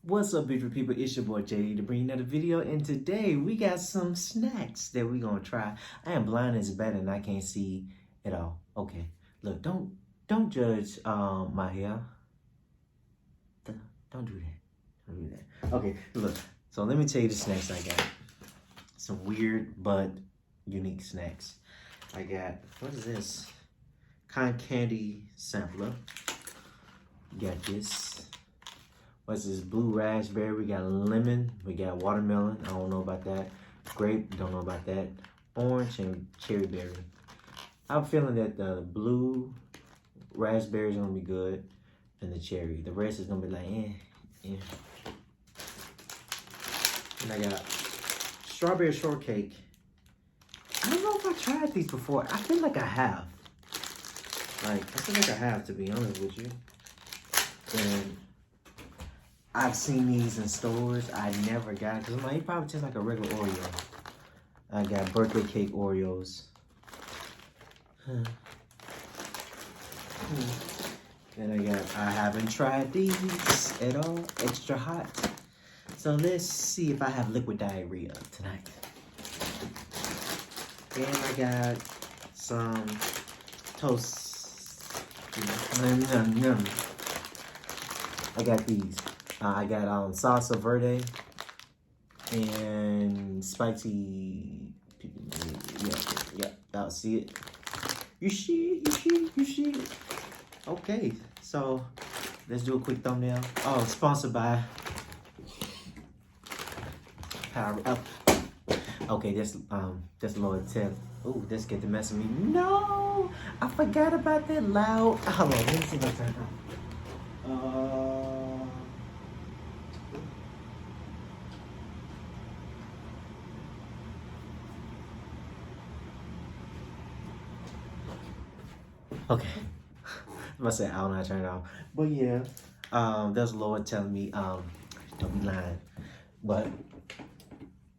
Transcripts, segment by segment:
What's up, beautiful people? It's your boy Jay to bring you another video, and today we got some snacks that we gonna try. I am blind as bad and I can't see at all. Okay, look, don't judge my hair. Don't do that. Don't do that. Okay, look. So let me tell you the snacks I got. Some weird but unique snacks. I got, what is this? Cotton candy sampler. Got this. What's this? Blue raspberry. We got lemon. We got watermelon. I don't know about that. Grape. Don't know about that. Orange and cherry berry. I'm feeling that the blue raspberry is gonna be good, and the cherry. The rest is gonna be like eh. And I got strawberry shortcake. I don't know if I tried these before. I feel like I have. I feel like I have, to be honest with you. And I've seen these in stores. I never got it because it probably tastes like a regular Oreo. I got birthday cake Oreos. And I haven't tried these at all. Extra hot. So let's see if I have liquid diarrhea tonight. And I got some toast. I got these. I got salsa verde and spicy. Yeah, I'll see it. You see. Okay, so let's do a quick thumbnail. Oh, sponsored by Power Up. Okay, that's Lord Tip. Ooh, let's get the mess of me. No, I forgot about that loud. Hold on, let me see if I turn it on. Okay. I must say I don't know how to turn it off. But yeah, there's Lord telling me, don't be lying. But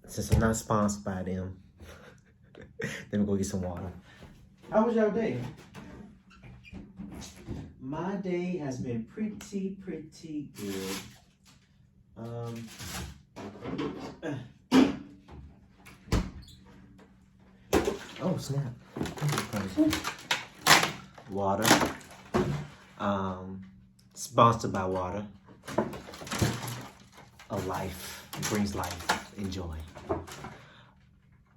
since I'm not sponsored by them, let me go get some water. How was your day? My day has been pretty good. Oh snap. Water. Sponsored by water. A life brings life. Enjoy.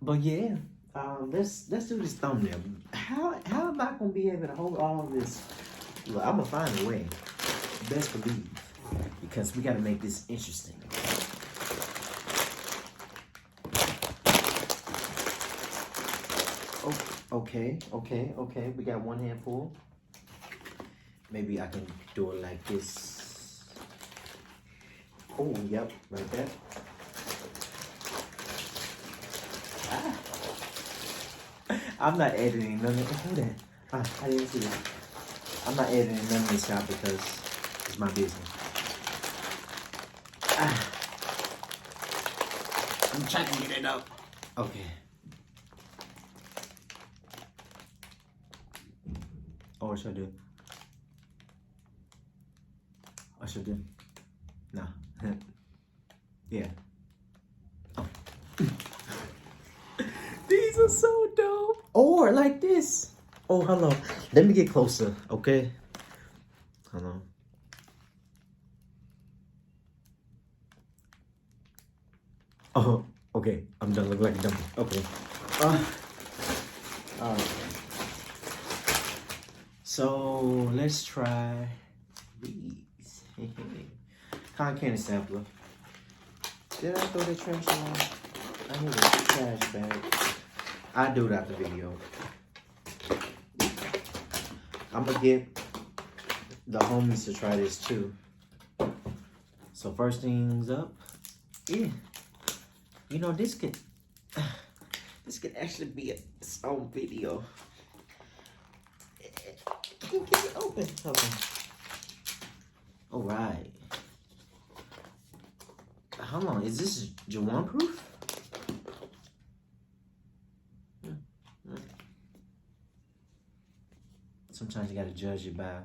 But yeah, let's do this thumbnail. How am I gonna be able to hold all of this? Look, I'm gonna find a way. Best believe, because we gotta make this interesting. Oh, okay. We got one handful. Maybe I can do it like this. Oh, yep, right there. I'm not editing none of it. Hold that. I didn't see that. I'm not editing none of this out because it's my business. I'm trying to get it up. Okay. Oh, what should I do? What should I do? No. Yeah. Oh. These are so dope. Or like this. Oh, hello. Let me get closer, okay? Hello. Oh, okay. I'm done looking like a dummy. Okay. Alright. So let's try these. Cotton candy sampler. Did I throw the trash away? I need a trash bag. I'll do it after the video. I'm gonna get the homies to try this too. So first things up, yeah. You know, this could actually be its own video. Can't get it open. Okay. All right. How long is this? Jawan proof? Sometimes you gotta judge it by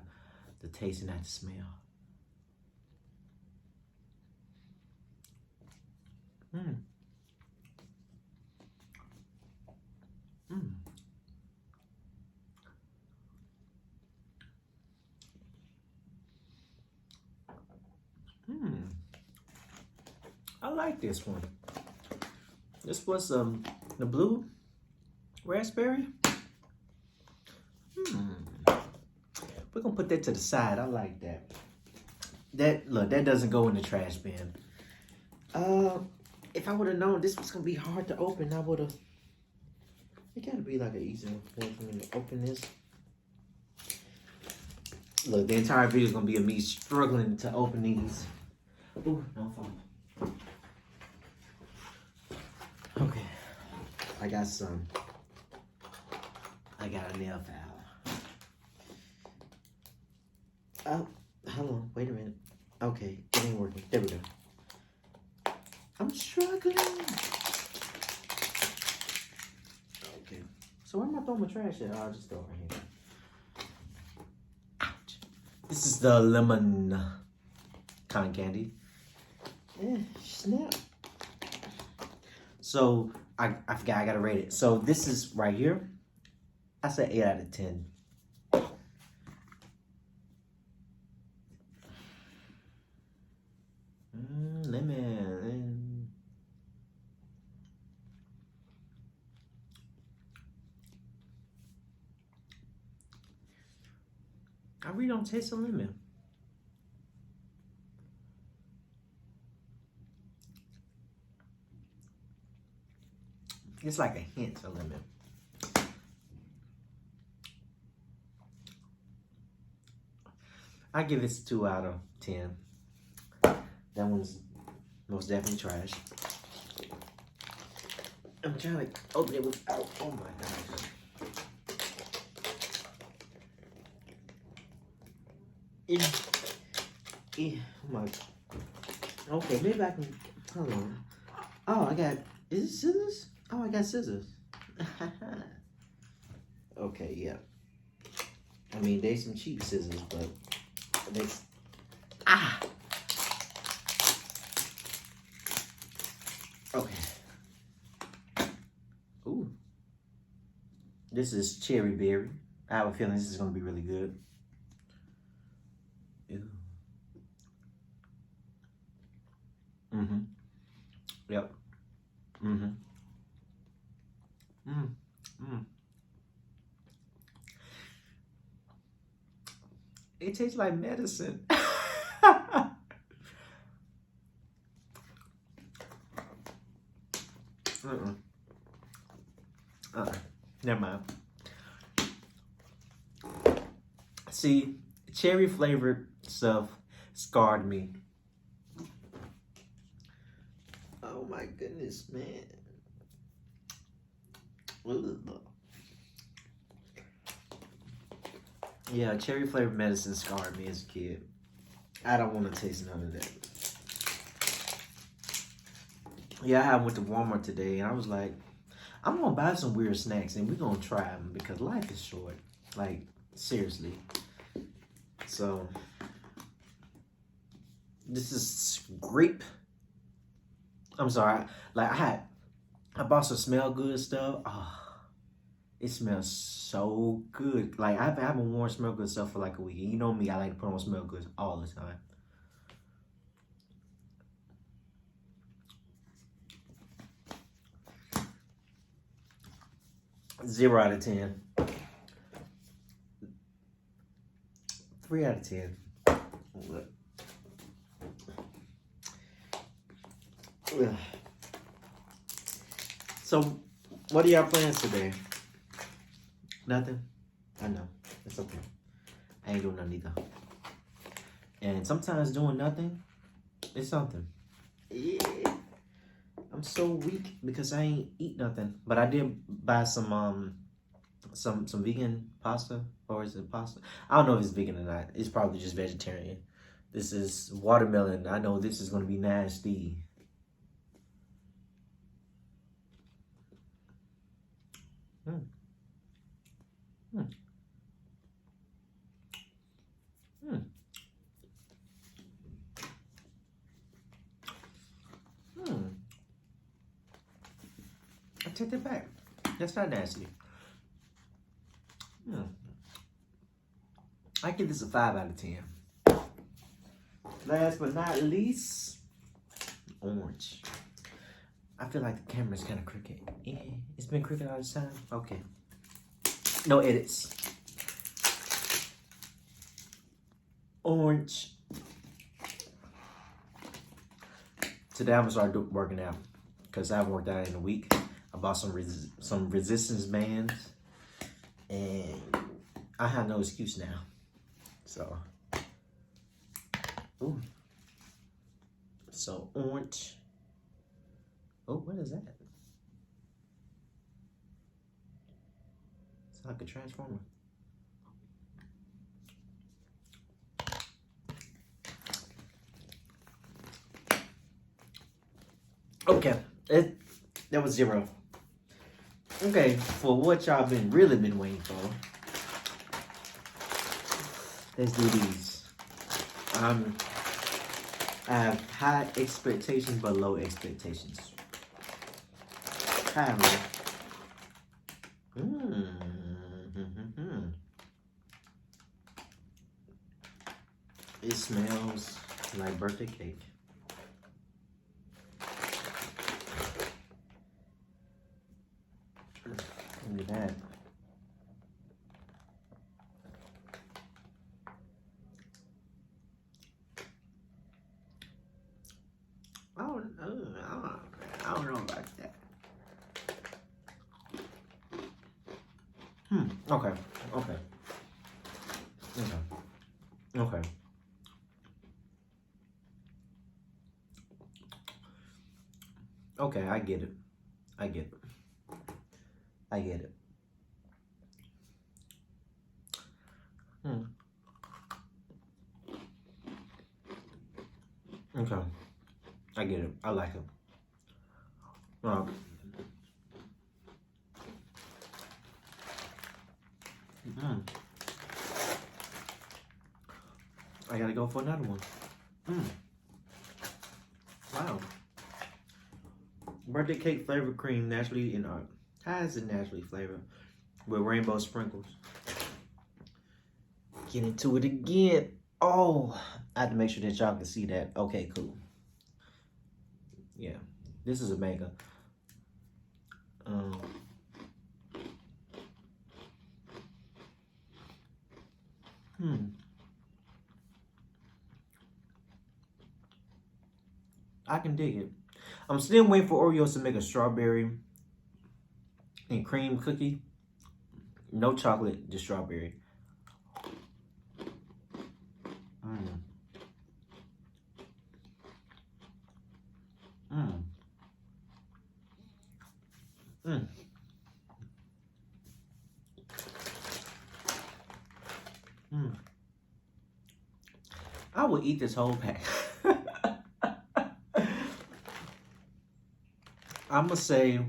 the taste and not the smell. Mm. Mm. Mm. I like this one. This was the blue raspberry. Hmm. We're gonna put that to the side. I like that. That look, that doesn't go in the trash bin. Uh, if I would have known this was gonna be hard to open, I would have. It gotta be like an easier way for me to open this. Look, the entire video is gonna be of me struggling to open these. Ooh, no fall. Okay, I got some. I got a nail file. Oh, hold on, wait a minute. Okay, it ain't working. There we go. I'm struggling. Okay, so where am I throwing my trash at? I'll just throw it right here. Ouch. This is the lemon cotton candy. Yeah, snap. So, I forgot, I gotta rate it. So, this is right here. I said 8 out of 10. Lemon. I really don't taste the lemon. It's like a hint of lemon. I give this 2 out of 10. That one's most definitely trash. I'm trying to open it without. Oh my gosh. Oh my. Okay, maybe I can. Hold on. Oh, I got. Is it scissors? Oh, I got scissors. Okay, yeah. I mean, they some cheap scissors, but they. Ah. Okay. Ooh. This is cherry berry. I have a feeling this is gonna be really good. Ew. Mm-hmm. Yep. Mm-hmm. Mm. Mm. It tastes like medicine. Never mind. See, cherry flavored stuff scarred me. Oh my goodness, man. Ugh. Yeah, cherry flavored medicine scarred me as a kid. I don't want to taste none of that. Yeah, I went to Walmart today and I was like, I'm gonna buy some weird snacks and we're gonna try them because life is short. Like, seriously. So, this is grape. I'm sorry. Like, I bought some smell good stuff. Oh, it smells so good. Like, I haven't worn smell good stuff for like a week. And you know me, I like to put on smell good all the time. Zero out of 10. 3 out of 10. Ugh. So, what are y'all plans today? Nothing? I know. It's okay. I ain't doing nothing either. And sometimes doing nothing is something. Yeah. I'm so weak because I ain't eat nothing. But I did buy some vegan pasta. Or is it pasta? I don't know if it's vegan or not. It's probably just vegetarian. This is watermelon. I know this is gonna be nasty. Mm. Mm. Mm. Mm. take that back. That's not nasty. I give this a 5 out of 10. Last but not least, orange. I feel like the camera's kind of crooked. Yeah, it's been crooked all the time. Okay. No edits. Orange. Today I'm gonna start working out because I haven't worked out in a week. I bought some resistance bands, and I have no excuse now. So, ooh. So orange. Oh, what is that? It's like a transformer. Okay, that was 0. Okay, for what y'all really been waiting for, let's do these. I have high expectations but low expectations. High. It smells like birthday cake. Look at that. I don't know about that. Okay. Okay, I get it. Okay, I get it. I like it. I gotta go for another one. Wow. Birthday cake flavored cream naturally in art. How is it naturally flavored? With rainbow sprinkles. Get into it again. Oh, I have to make sure that y'all can see that. Okay, cool. Yeah, this is a mega. I can dig it. I'm still waiting for Oreos to make a strawberry and cream cookie. No chocolate, just strawberry. I would eat this whole pack. I'm gonna say,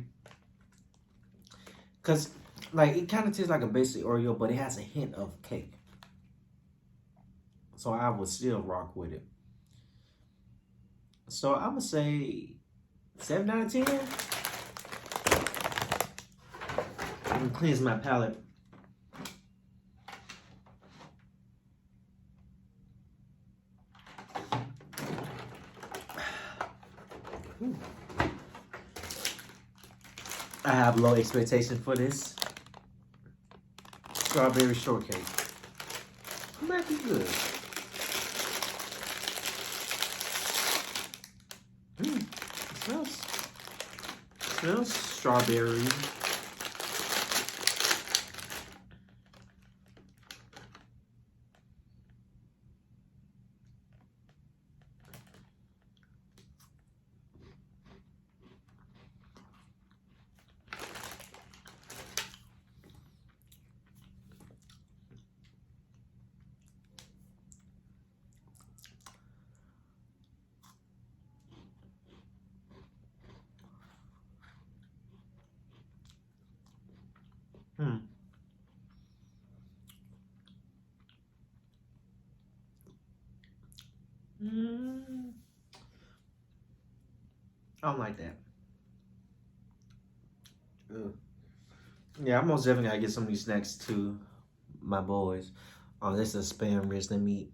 cause like it kind of tastes like a basic Oreo, but it has a hint of cake. So I would still rock with it. So I'm gonna say 7 out of 10. I'm gonna cleanse my palate. I have low expectation for this. Strawberry shortcake. It might be good. It smells strawberry. I don't like that. Yeah, I'm most definitely gotta get some of these snacks to my boys. Oh, this is Spam Rich. Let me